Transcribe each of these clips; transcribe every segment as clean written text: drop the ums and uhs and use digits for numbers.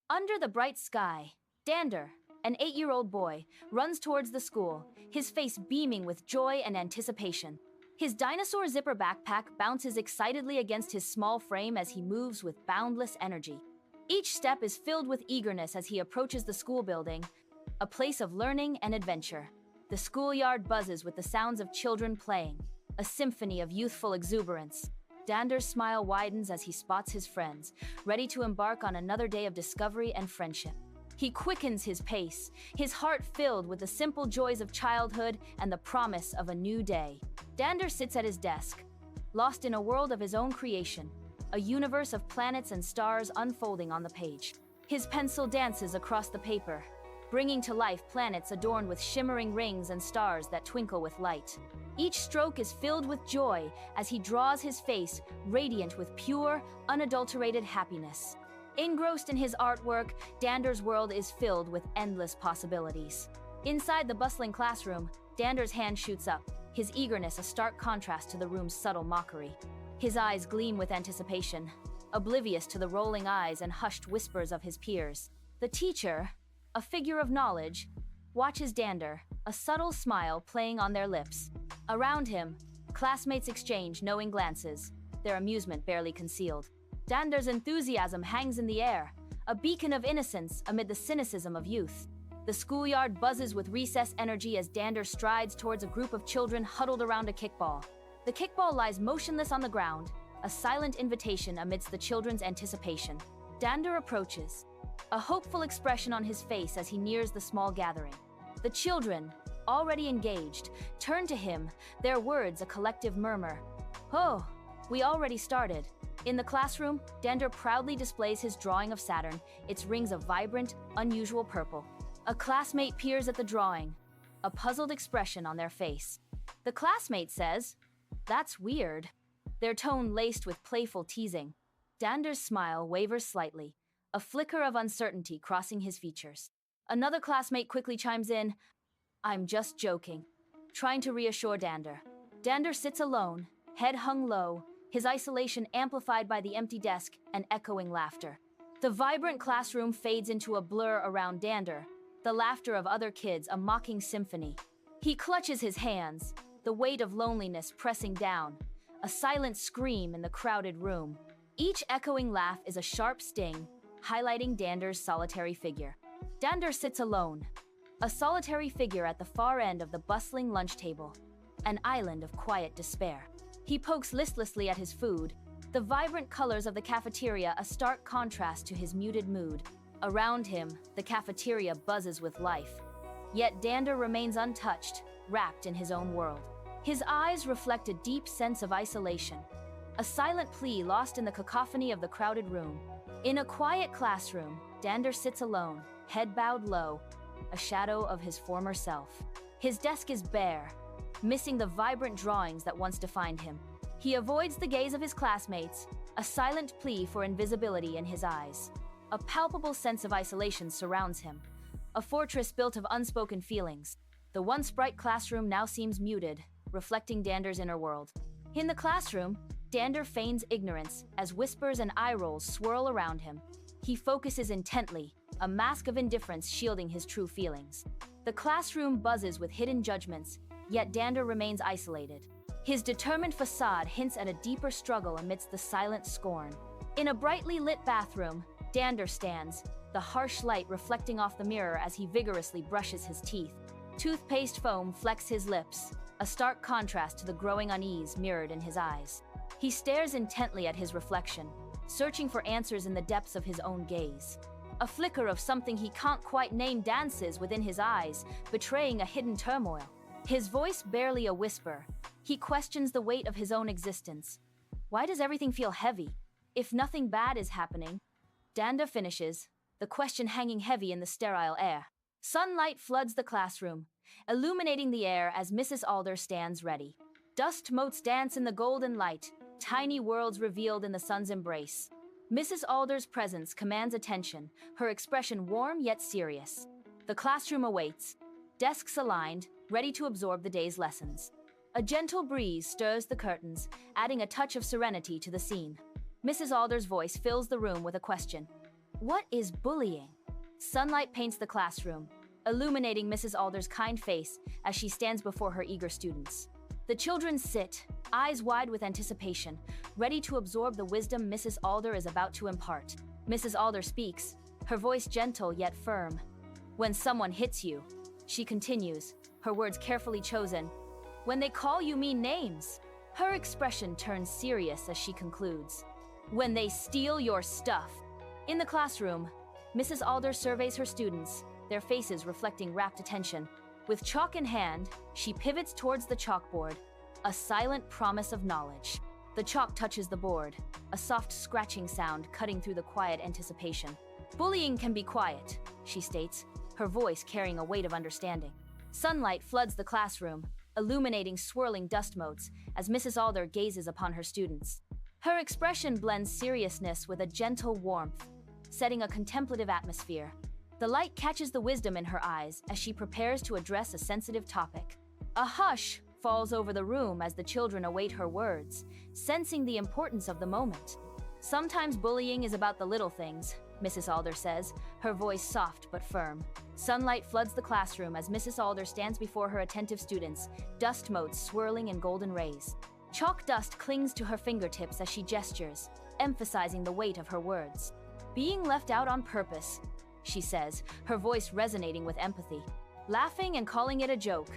Under the bright sky, Dander, an 8-year-old boy, runs towards the school, his face beaming with joy and anticipation. His dinosaur zipper backpack bounces excitedly against his small frame as he moves with boundless energy. Each step is filled with eagerness as he approaches the school building, a place of learning and adventure. The schoolyard buzzes with the sounds of children playing, a symphony of youthful exuberance. Dander's smile widens as he spots his friends, ready to embark on another day of discovery and friendship. He quickens his pace, his heart filled with the simple joys of childhood and the promise of a new day. Dander sits at his desk, lost in a world of his own creation, a universe of planets and stars unfolding on the page. His pencil dances across the paper, bringing to life planets adorned with shimmering rings and stars that twinkle with light. Each stroke is filled with joy as he draws his face, radiant with pure, unadulterated happiness. Engrossed in his artwork, Dander's world is filled with endless possibilities. Inside the bustling classroom, Dander's hand shoots up, his eagerness a stark contrast to the room's subtle mockery. His eyes gleam with anticipation, oblivious to the rolling eyes and hushed whispers of his peers. The teacher, a figure of knowledge, watches Dander, a subtle smile playing on their lips. Around him, classmates exchange knowing glances, their amusement barely concealed. Dander's enthusiasm hangs in the air, a beacon of innocence amid the cynicism of youth. The schoolyard buzzes with recess energy as Dander strides towards a group of children huddled around a kickball. The kickball lies motionless on the ground, a silent invitation amidst the children's anticipation. Dander approaches, a hopeful expression on his face as he nears the small gathering. The children, already engaged, turn to him, their words a collective murmur. "Oh, we already started." In the classroom, Dander proudly displays his drawing of Saturn, its rings of vibrant, unusual purple. A classmate peers at the drawing, a puzzled expression on their face. The classmate says, "That's weird," their tone laced with playful teasing. Dander's smile wavers slightly, a flicker of uncertainty crossing his features. Another classmate quickly chimes in, "I'm just joking," trying to reassure Dander. Dander sits alone, head hung low, his isolation amplified by the empty desk and echoing laughter. The vibrant classroom fades into a blur around Dander, the laughter of other kids a mocking symphony. He clutches his hands, the weight of loneliness pressing down, a silent scream in the crowded room. Each echoing laugh is a sharp sting, highlighting Dander's solitary figure. Dander sits alone, a solitary figure at the far end of the bustling lunch table, an island of quiet despair. He pokes listlessly at his food, the vibrant colors of the cafeteria a stark contrast to his muted mood. Around him, the cafeteria buzzes with life. Yet Dander remains untouched, wrapped in his own world. His eyes reflect a deep sense of isolation, a silent plea lost in the cacophony of the crowded room. In a quiet classroom, Dander sits alone, head bowed low, a shadow of his former self. His desk is bare, missing the vibrant drawings that once defined him. He avoids the gaze of his classmates, a silent plea for invisibility in his eyes. A palpable sense of isolation surrounds him, a fortress built of unspoken feelings. The once bright classroom now seems muted, reflecting Dander's inner world. In the classroom, Dander feigns ignorance as whispers and eye rolls swirl around him. He focuses intently, a mask of indifference shielding his true feelings. The classroom buzzes with hidden judgments, yet Dander remains isolated. His determined facade hints at a deeper struggle amidst the silent scorn. In a brightly lit bathroom, Dander stands, the harsh light reflecting off the mirror as he vigorously brushes his teeth. Toothpaste foam flecks his lips, a stark contrast to the growing unease mirrored in his eyes. He stares intently at his reflection, searching for answers in the depths of his own gaze. A flicker of something he can't quite name dances within his eyes, betraying a hidden turmoil. His voice barely a whisper, he questions the weight of his own existence. Why does everything feel heavy? If nothing bad is happening? Dander finishes, the question hanging heavy in the sterile air. Sunlight floods the classroom, illuminating the air as Mrs. Alder stands ready. Dust motes dance in the golden light, tiny worlds revealed in the sun's embrace. Mrs. Alder's presence commands attention, her expression warm yet serious. The classroom awaits, desks aligned, ready to absorb the day's lessons. A gentle breeze stirs the curtains, adding a touch of serenity to the scene. Mrs. Alder's voice fills the room with a question. What is bullying? Sunlight paints the classroom, illuminating Mrs. Alder's kind face as she stands before her eager students. The children sit, eyes wide with anticipation, ready to absorb the wisdom Mrs. Alder is about to impart. Mrs. Alder speaks, her voice gentle yet firm. When someone hits you, she continues, her words carefully chosen. When they call you mean names. Her expression turns serious as she concludes. When they steal your stuff. In the classroom, Mrs. Alder surveys her students, their faces reflecting rapt attention. With chalk in hand, she pivots towards the chalkboard, a silent promise of knowledge. The chalk touches the board, a soft scratching sound cutting through the quiet anticipation. Bullying can be quiet, she states, her voice carrying a weight of understanding. Sunlight floods the classroom, illuminating swirling dust motes as Mrs. Alder gazes upon her students. Her expression blends seriousness with a gentle warmth, setting a contemplative atmosphere. The light catches the wisdom in her eyes as she prepares to address a sensitive topic. A hush falls over the room as the children await her words, sensing the importance of the moment. Sometimes bullying is about the little things, Mrs. Alder says, her voice soft but firm. Sunlight floods the classroom as Mrs. Alder stands before her attentive students, dust motes swirling in golden rays. Chalk dust clings to her fingertips as she gestures, emphasizing the weight of her words. Being left out on purpose, she says, her voice resonating with empathy. Laughing and calling it a joke.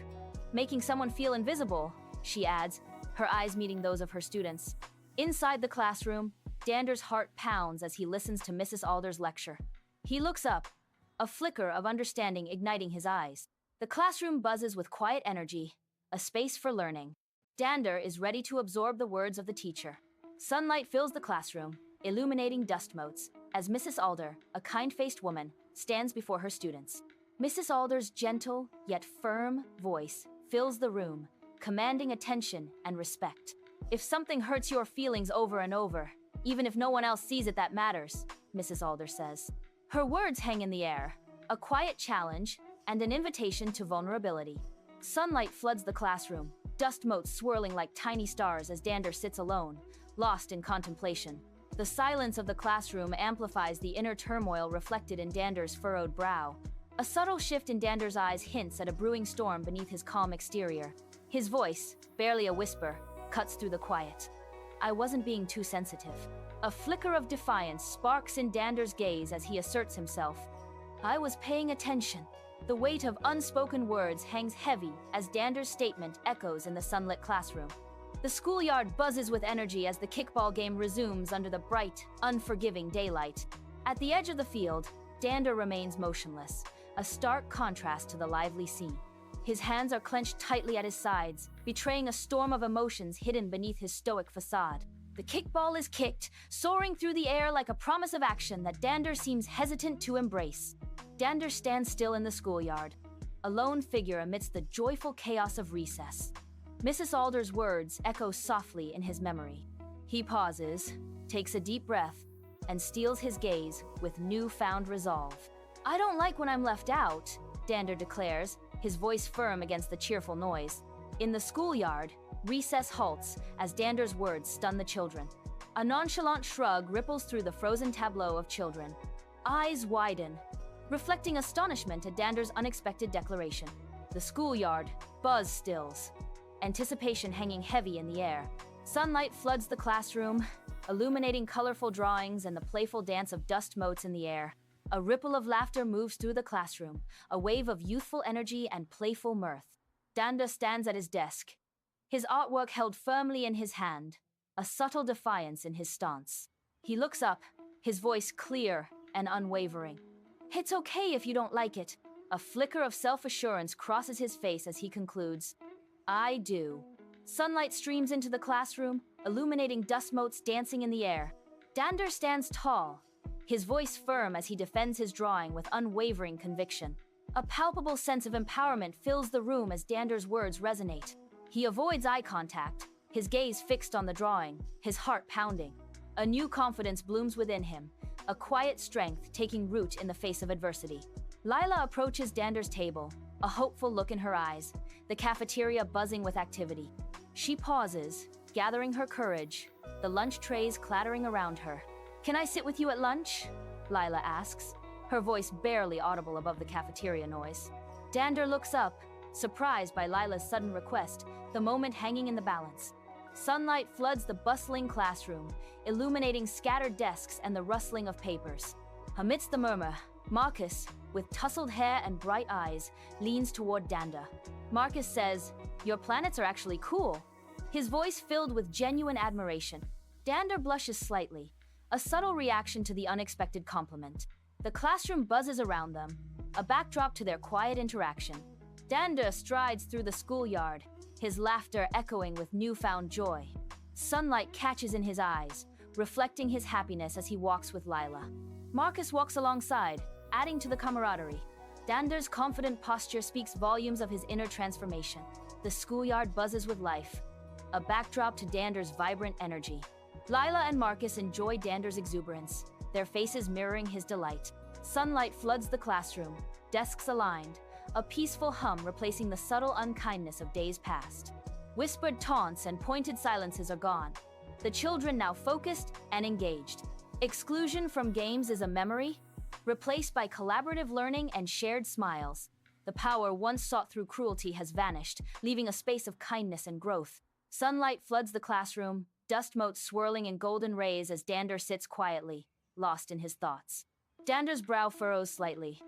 Making someone feel invisible, she adds, her eyes meeting those of her students. Inside the classroom, Dander's heart pounds as he listens to Mrs. Alder's lecture. He looks up, a flicker of understanding igniting his eyes. The classroom buzzes with quiet energy, a space for learning. Dander is ready to absorb the words of the teacher. Sunlight fills the classroom, illuminating dust motes, as Mrs. Alder, a kind-faced woman, stands before her students. Mrs. Alder's gentle yet firm voice fills the room, commanding attention and respect. If something hurts your feelings over and over, even if no one else sees it, that matters, Mrs. Alder says. Her words hang in the air, a quiet challenge and an invitation to vulnerability. Sunlight floods the classroom, dust motes swirling like tiny stars as Dander sits alone, lost in contemplation. The silence of the classroom amplifies the inner turmoil reflected in Dander's furrowed brow. A subtle shift in Dander's eyes hints at a brewing storm beneath his calm exterior. His voice, barely a whisper, cuts through the quiet. I wasn't being too sensitive. A flicker of defiance sparks in Dander's gaze as he asserts himself. I was paying attention. The weight of unspoken words hangs heavy as Dander's statement echoes in the sunlit classroom. The schoolyard buzzes with energy as the kickball game resumes under the bright, unforgiving daylight. At the edge of the field, Dander remains motionless, a stark contrast to the lively scene. His hands are clenched tightly at his sides, betraying a storm of emotions hidden beneath his stoic facade. The kickball is kicked, soaring through the air like a promise of action that Dander seems hesitant to embrace. Dander stands still in the schoolyard, a lone figure amidst the joyful chaos of recess. Mrs. Alder's words echo softly in his memory. He pauses, takes a deep breath, and steels his gaze with newfound resolve. I don't like when I'm left out, Dander declares, his voice firm against the cheerful noise. In the schoolyard, recess halts as Dander's words stun the children. A nonchalant shrug ripples through the frozen tableau of children. Eyes widen, reflecting astonishment at Dander's unexpected declaration. The schoolyard buzz stills, anticipation hanging heavy in the air. Sunlight floods the classroom, illuminating colorful drawings and the playful dance of dust motes in the air. A ripple of laughter moves through the classroom, a wave of youthful energy and playful mirth. Dander stands at his desk, his artwork held firmly in his hand, a subtle defiance in his stance. He looks up, his voice clear and unwavering. It's okay if you don't like it. A flicker of self-assurance crosses his face as he concludes. I do. Sunlight streams into the classroom, illuminating dust motes dancing in the air. Dander stands tall, his voice firm as he defends his drawing with unwavering conviction. A palpable sense of empowerment fills the room as Dander's words resonate. He avoids eye contact, his gaze fixed on the drawing, his heart pounding. A new confidence blooms within him, a quiet strength taking root in the face of adversity. Lila approaches Dander's table, a hopeful look in her eyes, the cafeteria buzzing with activity. She pauses, gathering her courage, the lunch trays clattering around her. Can I sit with you at lunch? Lila asks, her voice barely audible above the cafeteria noise. Dander looks up, surprised by Lila's sudden request, the moment hanging in the balance. Sunlight floods the bustling classroom, illuminating scattered desks and the rustling of papers. Amidst the murmur, Marcus, with tousled hair and bright eyes, leans toward Dander. Marcus says, "Your planets are actually cool," his voice filled with genuine admiration. Dander blushes slightly, a subtle reaction to the unexpected compliment. The classroom buzzes around them, a backdrop to their quiet interaction. Dander strides through the schoolyard, his laughter echoing with newfound joy. Sunlight catches in his eyes, reflecting his happiness as he walks with Lila. Marcus walks alongside, adding to the camaraderie. Dander's confident posture speaks volumes of his inner transformation. The schoolyard buzzes with life, a backdrop to Dander's vibrant energy. Lila and Marcus enjoy Dander's exuberance, their faces mirroring his delight. Sunlight floods the classroom, desks aligned, a peaceful hum replacing the subtle unkindness of days past. Whispered taunts and pointed silences are gone, the children now focused and engaged. Exclusion from games is a memory, replaced by collaborative learning and shared smiles. The power once sought through cruelty has vanished, leaving a space of kindness and growth. Sunlight floods the classroom, dust motes swirling in golden rays as Dander sits quietly, lost in his thoughts. Dander's brow furrows slightly,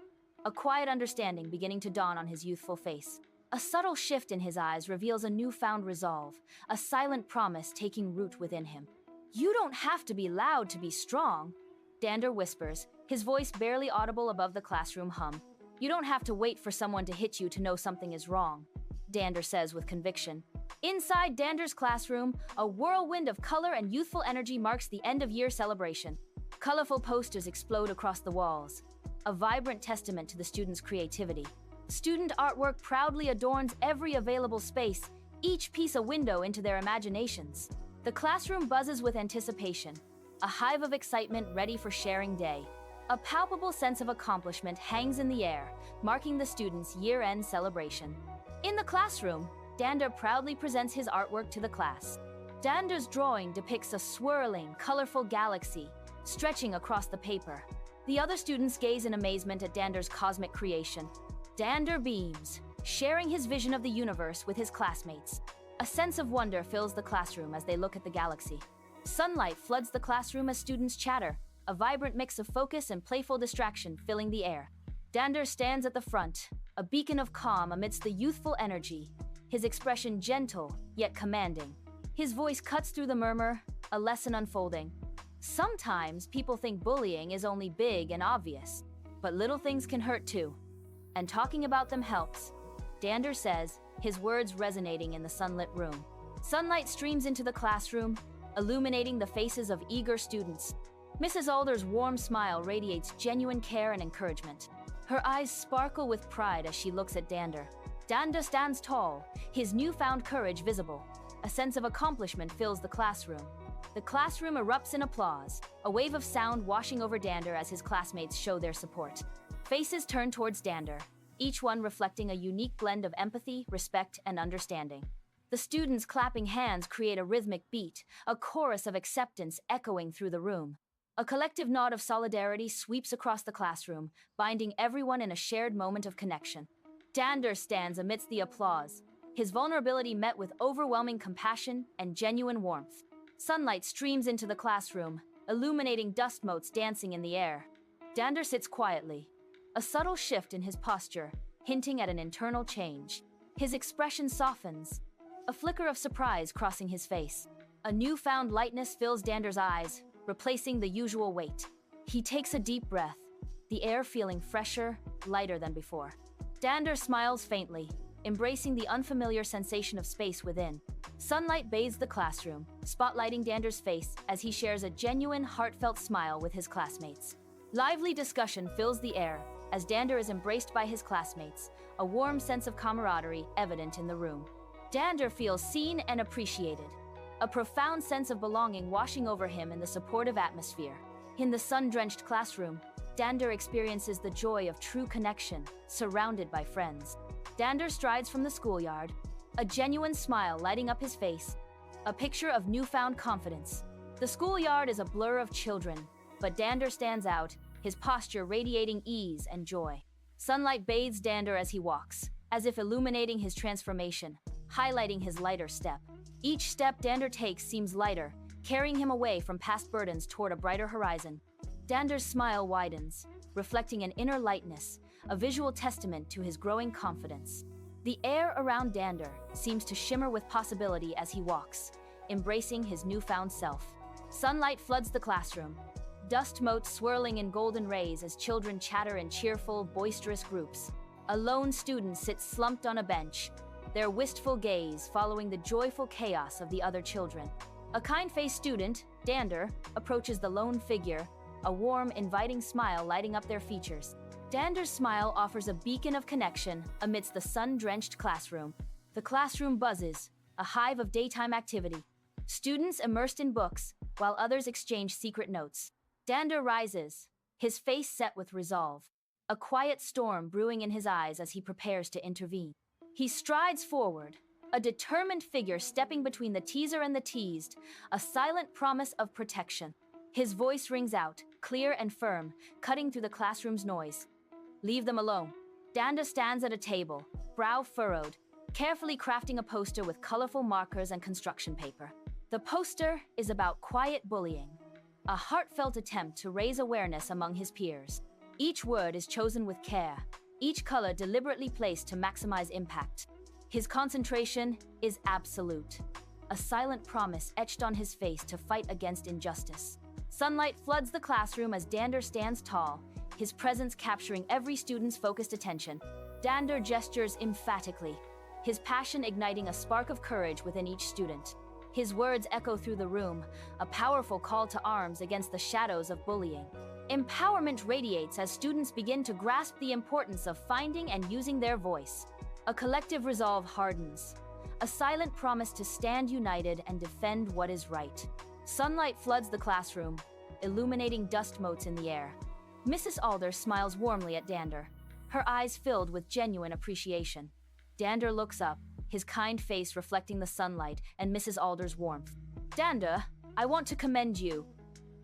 a quiet understanding beginning to dawn on his youthful face. A subtle shift in his eyes reveals a newfound resolve, a silent promise taking root within him. "You don't have to be loud to be strong," Dander whispers, his voice barely audible above the classroom hum. "You don't have to wait for someone to hit you to know something is wrong," Dander says with conviction. Inside Dander's classroom, a whirlwind of color and youthful energy marks the end-of-year celebration. Colorful posters explode across the walls, a vibrant testament to the students' creativity. Student artwork proudly adorns every available space, each piece a window into their imaginations. The classroom buzzes with anticipation, a hive of excitement ready for sharing day. A palpable sense of accomplishment hangs in the air, marking the students' year-end celebration. In the classroom, Dander proudly presents his artwork to the class. Dander's drawing depicts a swirling, colorful galaxy, stretching across the paper. The other students gaze in amazement at Dander's cosmic creation. Dander beams, sharing his vision of the universe with his classmates. A sense of wonder fills the classroom as they look at the galaxy. Sunlight floods the classroom as students chatter, a vibrant mix of focus and playful distraction filling the air. Dander stands at the front, a beacon of calm amidst the youthful energy, his expression gentle yet commanding. His voice cuts through the murmur, a lesson unfolding. Sometimes people think bullying is only big and obvious, but little things can hurt too. And talking about them helps, Dander says, his words resonating in the sunlit room. Sunlight streams into the classroom, illuminating the faces of eager students. Mrs. Alder's warm smile radiates genuine care and encouragement. Her eyes sparkle with pride as she looks at Dander. Dander stands tall, his newfound courage visible. A sense of accomplishment fills the classroom. The classroom erupts in applause, a wave of sound washing over Dander as his classmates show their support. Faces turn towards Dander, each one reflecting a unique blend of empathy, respect, and understanding. The students clapping hands create a rhythmic beat, a chorus of acceptance echoing through the room. A collective nod of solidarity sweeps across the classroom, binding everyone in a shared moment of connection. Dander stands amidst the applause, his vulnerability met with overwhelming compassion and genuine warmth. Sunlight streams into the classroom, illuminating dust motes dancing in the air. Dander sits quietly, a subtle shift in his posture, hinting at an internal change. His expression softens, a flicker of surprise crossing his face. A newfound lightness fills Dander's eyes, replacing the usual weight. He takes a deep breath, the air feeling fresher, lighter than before. Dander smiles faintly, embracing the unfamiliar sensation of space within. Sunlight bathes the classroom, spotlighting Dander's face as he shares a genuine, heartfelt smile with his classmates. Lively discussion fills the air as Dander is embraced by his classmates, a warm sense of camaraderie evident in the room. Dander feels seen and appreciated, a profound sense of belonging washing over him in the supportive atmosphere. In the sun-drenched classroom, Dander experiences the joy of true connection, surrounded by friends. Dander strides from the schoolyard, a genuine smile lighting up his face, a picture of newfound confidence. The schoolyard is a blur of children, but Dander stands out, his posture radiating ease and joy. Sunlight bathes Dander as he walks, as if illuminating his transformation, highlighting his lighter step. Each step Dander takes seems lighter, carrying him away from past burdens toward a brighter horizon. Dander's smile widens, reflecting an inner lightness, a visual testament to his growing confidence. The air around Dander seems to shimmer with possibility as he walks, embracing his newfound self. Sunlight floods the classroom, dust motes swirling in golden rays as children chatter in cheerful, boisterous groups. A lone student sits slumped on a bench, their wistful gaze following the joyful chaos of the other children. A kind-faced student, Dander, approaches the lone figure, a warm, inviting smile lighting up their features. Dander's smile offers a beacon of connection amidst the sun-drenched classroom. The classroom buzzes, a hive of daytime activity. Students immersed in books, while others exchange secret notes. Dander rises, his face set with resolve, a quiet storm brewing in his eyes as he prepares to intervene. He strides forward, a determined figure stepping between the teaser and the teased, a silent promise of protection. His voice rings out, clear and firm, cutting through the classroom's noise. Leave them alone. Dander stands at a table, brow furrowed, carefully crafting a poster with colorful markers and construction paper. The poster is about quiet bullying, a heartfelt attempt to raise awareness among his peers. Each word is chosen with care, each color deliberately placed to maximize impact. His concentration is absolute, a silent promise etched on his face to fight against injustice. Sunlight floods the classroom as Dander stands tall, his presence capturing every student's focused attention. Dander gestures emphatically, his passion igniting a spark of courage within each student. His words echo through the room, a powerful call to arms against the shadows of bullying. Empowerment radiates as students begin to grasp the importance of finding and using their voice. A collective resolve hardens, a silent promise to stand united and defend what is right. Sunlight floods the classroom, illuminating dust motes in the air. Mrs. Alder smiles warmly at Dander, her eyes filled with genuine appreciation. Dander looks up, his kind face reflecting the sunlight and Mrs. Alder's warmth. Dander, I want to commend you.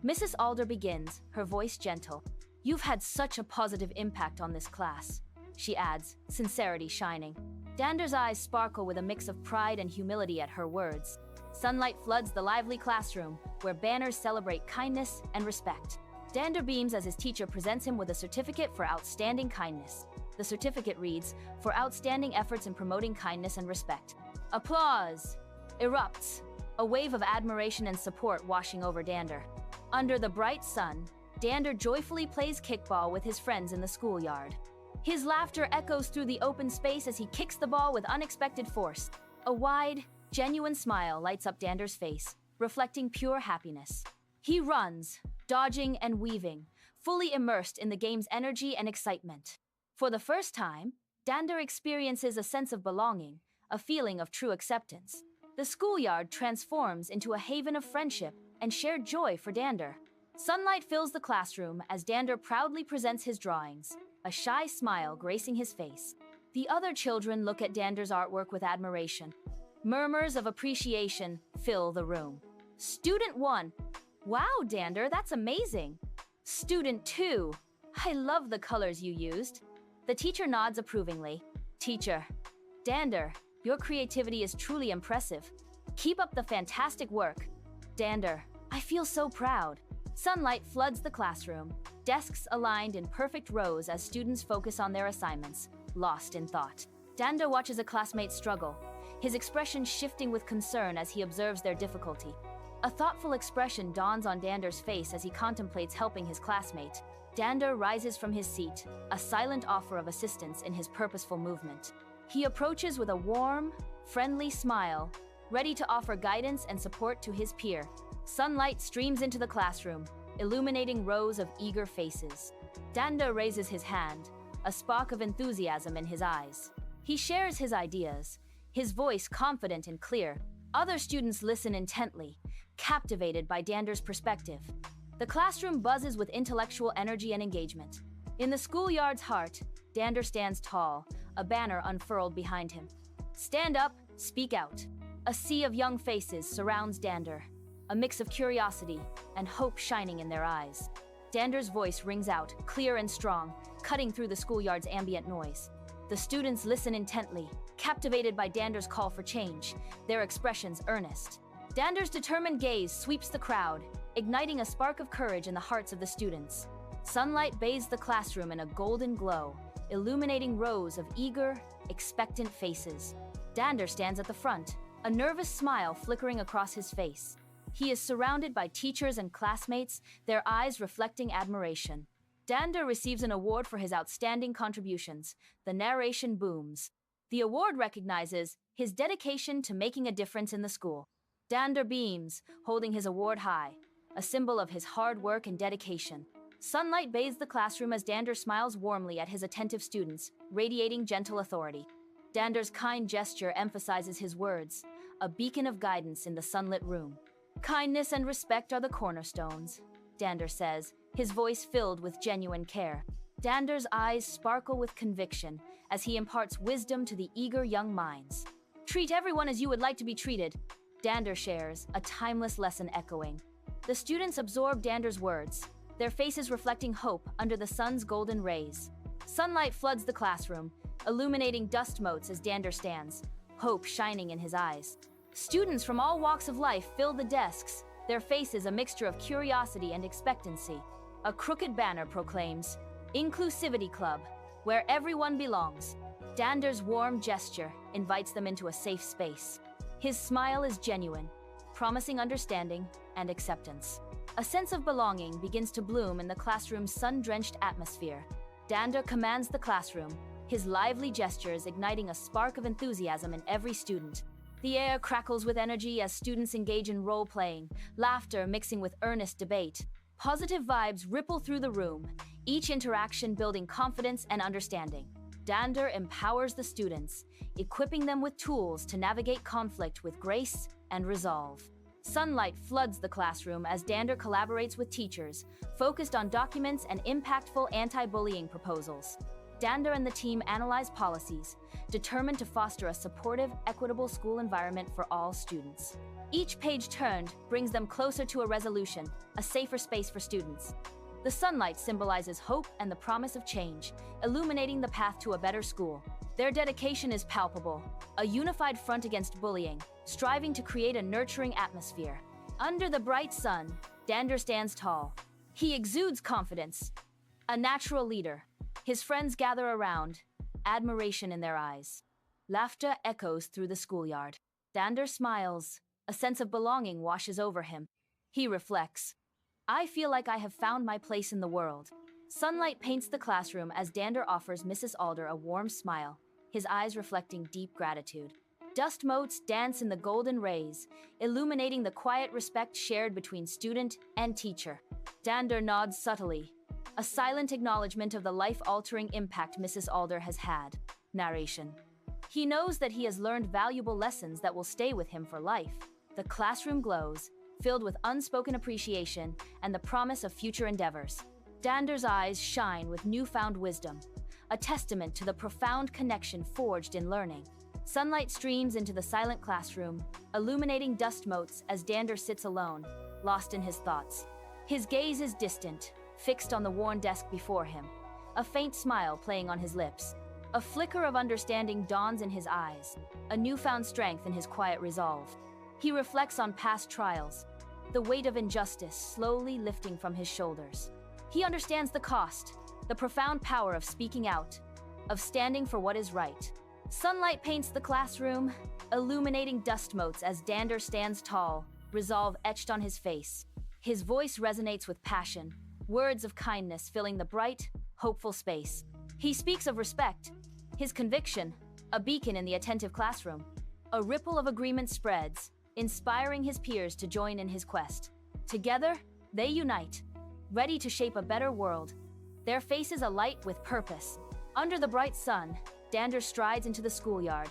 Mrs. Alder begins, her voice gentle. You've had such a positive impact on this class, she adds, sincerity shining. Dander's eyes sparkle with a mix of pride and humility at her words. Sunlight floods the lively classroom, where banners celebrate kindness and respect. Dander beams as his teacher presents him with a certificate for outstanding kindness. The certificate reads, "For outstanding efforts in promoting kindness and respect." Applause erupts, a wave of admiration and support washing over Dander. Under the bright sun, Dander joyfully plays kickball with his friends in the schoolyard. His laughter echoes through the open space as he kicks the ball with unexpected force. A wide, genuine smile lights up Dander's face, reflecting pure happiness. He runs, dodging and weaving, fully immersed in the game's energy and excitement. For the first time, Dander experiences a sense of belonging, a feeling of true acceptance. The schoolyard transforms into a haven of friendship and shared joy for Dander. Sunlight fills the classroom as Dander proudly presents his drawings, a shy smile gracing his face. The other children look at Dander's artwork with admiration. Murmurs of appreciation fill the room. Student 1, "Wow, Dander, that's amazing." Student 2, "I love the colors you used." The teacher nods approvingly. Teacher, "Dander, your creativity is truly impressive. Keep up the fantastic work." Dander, "I feel so proud." Sunlight floods the classroom, desks aligned in perfect rows as students focus on their assignments, lost in thought. Dander watches a classmate struggle, his expression shifting with concern as he observes their difficulty. A thoughtful expression dawns on Dander's face as he contemplates helping his classmate. Dander rises from his seat, a silent offer of assistance in his purposeful movement. He approaches with a warm, friendly smile, ready to offer guidance and support to his peer. Sunlight streams into the classroom, illuminating rows of eager faces. Dander raises his hand, a spark of enthusiasm in his eyes. He shares his ideas, his voice confident and clear. Other students listen intently, captivated by Dander's perspective. The classroom buzzes with intellectual energy and engagement. In the schoolyard's heart, Dander stands tall, a banner unfurled behind him. Stand up, speak out. A sea of young faces surrounds Dander, a mix of curiosity and hope shining in their eyes. Dander's voice rings out, clear and strong, cutting through the schoolyard's ambient noise. The students listen intently, captivated by Dander's call for change, their expressions earnest. Dander's determined gaze sweeps the crowd, igniting a spark of courage in the hearts of the students. Sunlight bathes the classroom in a golden glow, illuminating rows of eager, expectant faces. Dander stands at the front, a nervous smile flickering across his face. He is surrounded by teachers and classmates, their eyes reflecting admiration. Dander receives an award for his outstanding contributions. The narration booms. The award recognizes his dedication to making a difference in the school. Dander beams, holding his award high, a symbol of his hard work and dedication. Sunlight bathes the classroom as Dander smiles warmly at his attentive students, radiating gentle authority. Dander's kind gesture emphasizes his words, a beacon of guidance in the sunlit room. Kindness and respect are the cornerstones, Dander says, his voice filled with genuine care. Dander's eyes sparkle with conviction as he imparts wisdom to the eager young minds. Treat everyone as you would like to be treated, Dander shares, a timeless lesson echoing. The students absorb Dander's words, their faces reflecting hope under the sun's golden rays. Sunlight floods the classroom, illuminating dust motes as Dander stands, hope shining in his eyes. Students from all walks of life fill the desks, their faces a mixture of curiosity and expectancy. A crooked banner proclaims, Inclusivity Club, where everyone belongs. Dander's warm gesture invites them into a safe space. His smile is genuine, promising understanding and acceptance. A sense of belonging begins to bloom in the classroom's sun-drenched atmosphere. Dander commands the classroom, his lively gestures igniting a spark of enthusiasm in every student. The air crackles with energy as students engage in role-playing, laughter mixing with earnest debate. Positive vibes ripple through the room, each interaction building confidence and understanding. Dander empowers the students, equipping them with tools to navigate conflict with grace and resolve. Sunlight floods the classroom as Dander collaborates with teachers, focused on documents and impactful anti-bullying proposals. Dander and the team analyze policies, determined to foster a supportive, equitable school environment for all students. Each page turned brings them closer to a resolution, a safer space for students. The sunlight symbolizes hope and the promise of change, illuminating the path to a better school. Their dedication is palpable, a unified front against bullying, striving to create a nurturing atmosphere. Under the bright sun, Dander stands tall. He exudes confidence, a natural leader. His friends gather around, admiration in their eyes. Laughter echoes through the schoolyard. Dander smiles, a sense of belonging washes over him. He reflects, I feel like I have found my place in the world. Sunlight paints the classroom as Dander offers Mrs. Alder a warm smile, his eyes reflecting deep gratitude. Dust motes dance in the golden rays, illuminating the quiet respect shared between student and teacher. Dander nods subtly, a silent acknowledgement of the life-altering impact Mrs. Alder has had. Narration. He knows that he has learned valuable lessons that will stay with him for life. The classroom glows, filled with unspoken appreciation and the promise of future endeavors. Dander's eyes shine with newfound wisdom, a testament to the profound connection forged in learning. Sunlight streams into the silent classroom, illuminating dust motes as Dander sits alone, lost in his thoughts. His gaze is distant, fixed on the worn desk before him, a faint smile playing on his lips. A flicker of understanding dawns in his eyes, a newfound strength in his quiet resolve. He reflects on past trials, the weight of injustice slowly lifting from his shoulders. He understands the cost, the profound power of speaking out, of standing for what is right. Sunlight paints the classroom, illuminating dust motes as Dander stands tall, resolve etched on his face. His voice resonates with passion, words of kindness filling the bright, hopeful space. He speaks of respect, his conviction, a beacon in the attentive classroom. A ripple of agreement spreads, inspiring his peers to join in his quest. Together, they unite, ready to shape a better world, their faces alight with purpose. Under the bright sun, Dander strides into the schoolyard,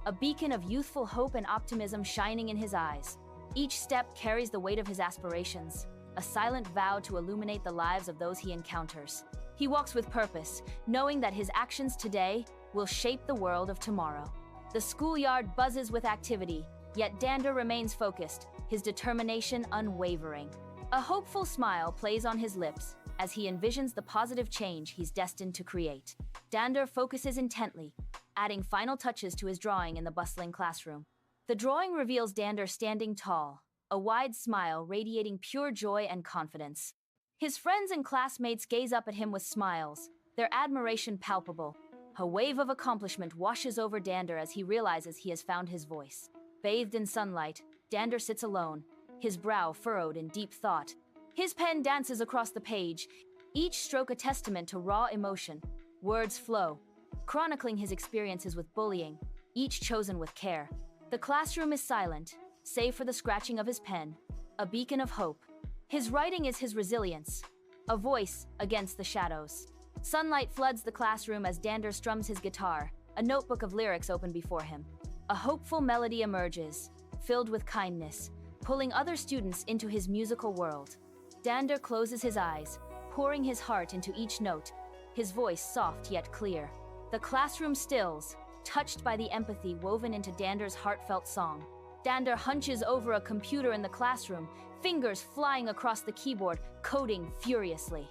a beacon of youthful hope and optimism shining in his eyes. Each step carries the weight of his aspirations, a silent vow to illuminate the lives of those he encounters. He walks with purpose, knowing that his actions today will shape the world of tomorrow. The schoolyard buzzes with activity, yet Dander remains focused, his determination unwavering. A hopeful smile plays on his lips as he envisions the positive change he's destined to create. Dander focuses intently, adding final touches to his drawing in the bustling classroom. The drawing reveals Dander standing tall, a wide smile radiating pure joy and confidence. His friends and classmates gaze up at him with smiles, their admiration palpable. A wave of accomplishment washes over Dander as he realizes he has found his voice. Bathed in sunlight, Dander sits alone, his brow furrowed in deep thought. His pen dances across the page, each stroke a testament to raw emotion. Words flow, chronicling his experiences with bullying, each chosen with care. The classroom is silent, save for the scratching of his pen, a beacon of hope. His writing is his resilience, a voice against the shadows. Sunlight floods the classroom as Dander strums his guitar, a notebook of lyrics open before him. A hopeful melody emerges, filled with kindness, pulling other students into his musical world. Dander closes his eyes, pouring his heart into each note, his voice soft yet clear. The classroom stills, touched by the empathy woven into Dander's heartfelt song. Dander hunches over a computer in the classroom, fingers flying across the keyboard, coding furiously.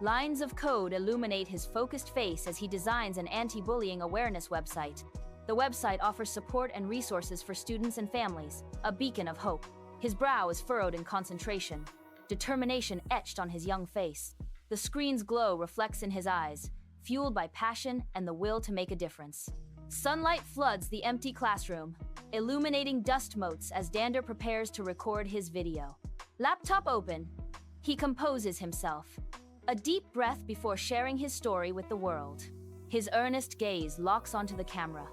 Lines of code illuminate his focused face as he designs an anti-bullying awareness website. The website offers support and resources for students and families, a beacon of hope. His brow is furrowed in concentration, determination etched on his young face. The screen's glow reflects in his eyes, fueled by passion and the will to make a difference. Sunlight floods the empty classroom, illuminating dust motes as Dander prepares to record his video. Laptop open, he composes himself. A deep breath before sharing his story with the world. His earnest gaze locks onto the camera,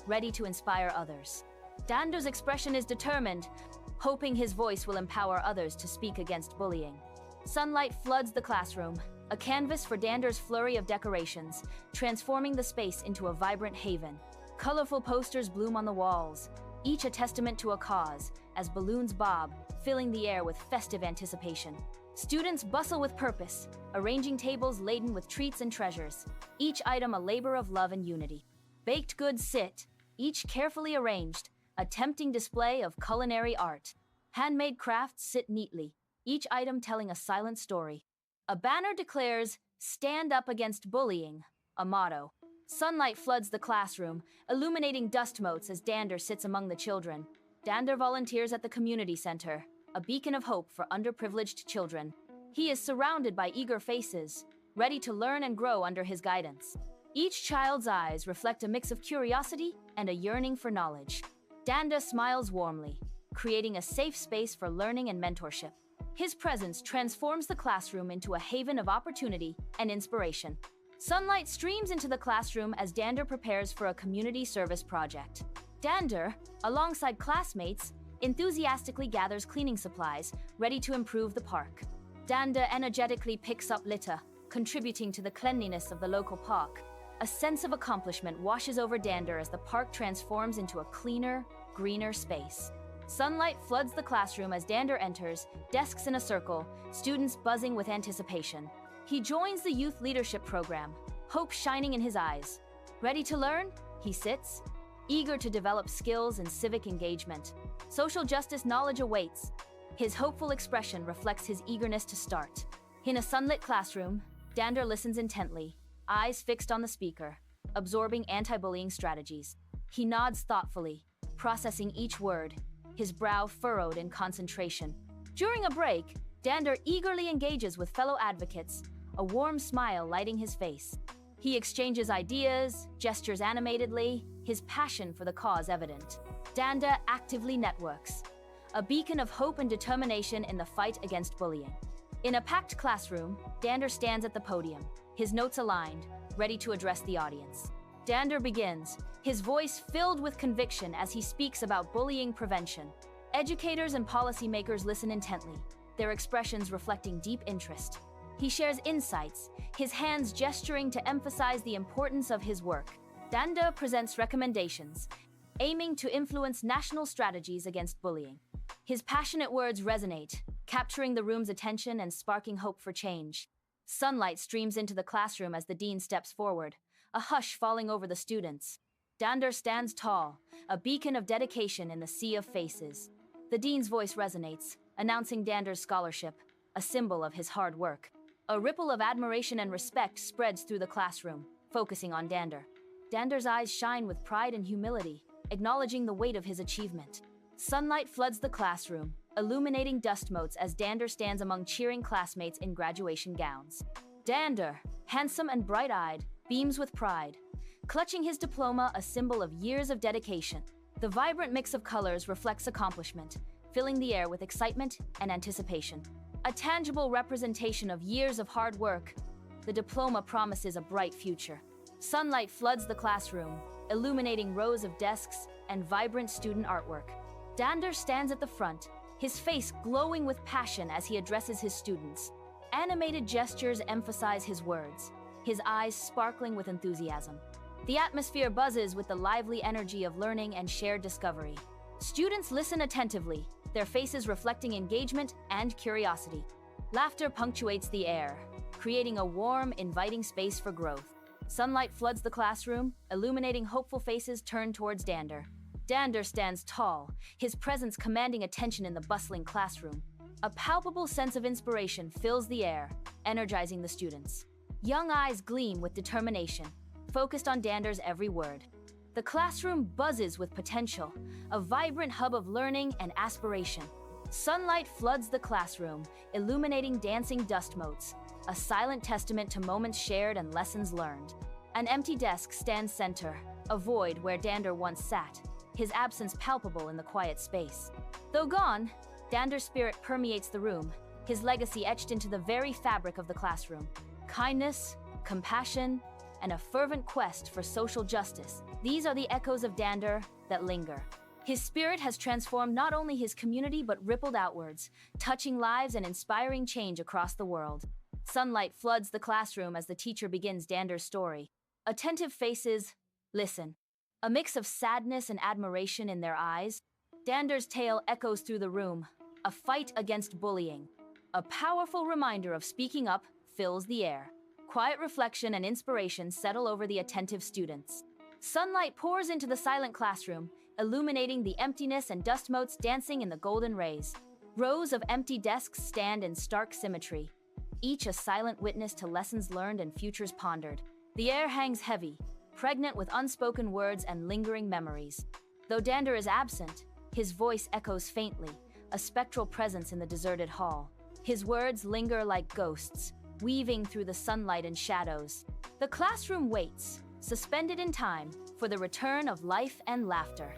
ready to inspire others. Dander's expression is determined, hoping his voice will empower others to speak against bullying. Sunlight floods the classroom, a canvas for Dander's flurry of decorations, transforming the space into a vibrant haven. Colorful posters bloom on the walls, each a testament to a cause, as balloons bob, filling the air with festive anticipation. Students bustle with purpose, arranging tables laden with treats and treasures, each item a labor of love and unity. Baked goods sit, each carefully arranged, a tempting display of culinary art. Handmade crafts sit neatly, each item telling a silent story. A banner declares, "Stand up against bullying," a motto. Sunlight floods the classroom, illuminating dust motes as Dander sits among the children. Dander volunteers at the community center, a beacon of hope for underprivileged children. He is surrounded by eager faces, ready to learn and grow under his guidance. Each child's eyes reflect a mix of curiosity and a yearning for knowledge. Dander smiles warmly, creating a safe space for learning and mentorship. His presence transforms the classroom into a haven of opportunity and inspiration. Sunlight streams into the classroom as Dander prepares for a community service project. Dander, alongside classmates, enthusiastically gathers cleaning supplies, ready to improve the park. Dander energetically picks up litter, contributing to the cleanliness of the local park. A sense of accomplishment washes over Dander as the park transforms into a cleaner, greener space. Sunlight floods the classroom as Dander enters, desks in a circle, students buzzing with anticipation. He joins the youth leadership program, hope shining in his eyes. Ready to learn? He sits, eager to develop skills in civic engagement. Social justice knowledge awaits. His hopeful expression reflects his eagerness to start. In a sunlit classroom, Dander listens intently, eyes fixed on the speaker, absorbing anti-bullying strategies. He nods thoughtfully, processing each word, his brow furrowed in concentration. During a break, Dander eagerly engages with fellow advocates, a warm smile lighting his face. He exchanges ideas, gestures animatedly, his passion for the cause evident. Dander actively networks, a beacon of hope and determination in the fight against bullying. In a packed classroom, Dander stands at the podium, his notes aligned, ready to address the audience. Dander begins, his voice filled with conviction as he speaks about bullying prevention. Educators and policymakers listen intently, their expressions reflecting deep interest. He shares insights, his hands gesturing to emphasize the importance of his work. Dander presents recommendations, aiming to influence national strategies against bullying. His passionate words resonate, capturing the room's attention and sparking hope for change. Sunlight streams into the classroom as the dean steps forward, a hush falling over the students. Dander stands tall, a beacon of dedication in the sea of faces. The dean's voice resonates, announcing Dander's scholarship, a symbol of his hard work. A ripple of admiration and respect spreads through the classroom, focusing on Dander. Dander's eyes shine with pride and humility, acknowledging the weight of his achievement. Sunlight floods the classroom, illuminating dust motes as Dander stands among cheering classmates in graduation gowns. Dander, handsome and bright-eyed, beams with pride, clutching his diploma, a symbol of years of dedication. The vibrant mix of colors reflects accomplishment, filling the air with excitement and anticipation. A tangible representation of years of hard work, the diploma promises a bright future. Sunlight floods the classroom, illuminating rows of desks and vibrant student artwork. Dander stands at the front, his face glowing with passion as he addresses his students. Animated gestures emphasize his words, his eyes sparkling with enthusiasm. The atmosphere buzzes with the lively energy of learning and shared discovery. Students listen attentively, their faces reflecting engagement and curiosity. Laughter punctuates the air, creating a warm, inviting space for growth. Sunlight floods the classroom, illuminating hopeful faces turned towards Dander. Dander stands tall, his presence commanding attention in the bustling classroom. A palpable sense of inspiration fills the air, energizing the students. Young eyes gleam with determination, focused on Dander's every word. The classroom buzzes with potential, a vibrant hub of learning and aspiration. Sunlight floods the classroom, illuminating dancing dust motes, a silent testament to moments shared and lessons learned. An empty desk stands center, a void where Dander once sat, his absence palpable in the quiet space. Though gone, Dander's spirit permeates the room, his legacy etched into the very fabric of the classroom. Kindness, compassion, and a fervent quest for social justice. These are the echoes of Dander that linger. His spirit has transformed not only his community but rippled outwards, touching lives and inspiring change across the world. Sunlight floods the classroom as the teacher begins Dander's story. Attentive faces listen. A mix of sadness and admiration in their eyes. Dander's tale echoes through the room, a fight against bullying. A powerful reminder of speaking up fills the air. Quiet reflection and inspiration settle over the attentive students. Sunlight pours into the silent classroom, illuminating the emptiness and dust motes dancing in the golden rays. Rows of empty desks stand in stark symmetry, each a silent witness to lessons learned and futures pondered. The air hangs heavy, pregnant with unspoken words and lingering memories. Though Dander is absent, his voice echoes faintly, a spectral presence in the deserted hall. His words linger like ghosts, weaving through the sunlight and shadows. The classroom waits, suspended in time, for the return of life and laughter.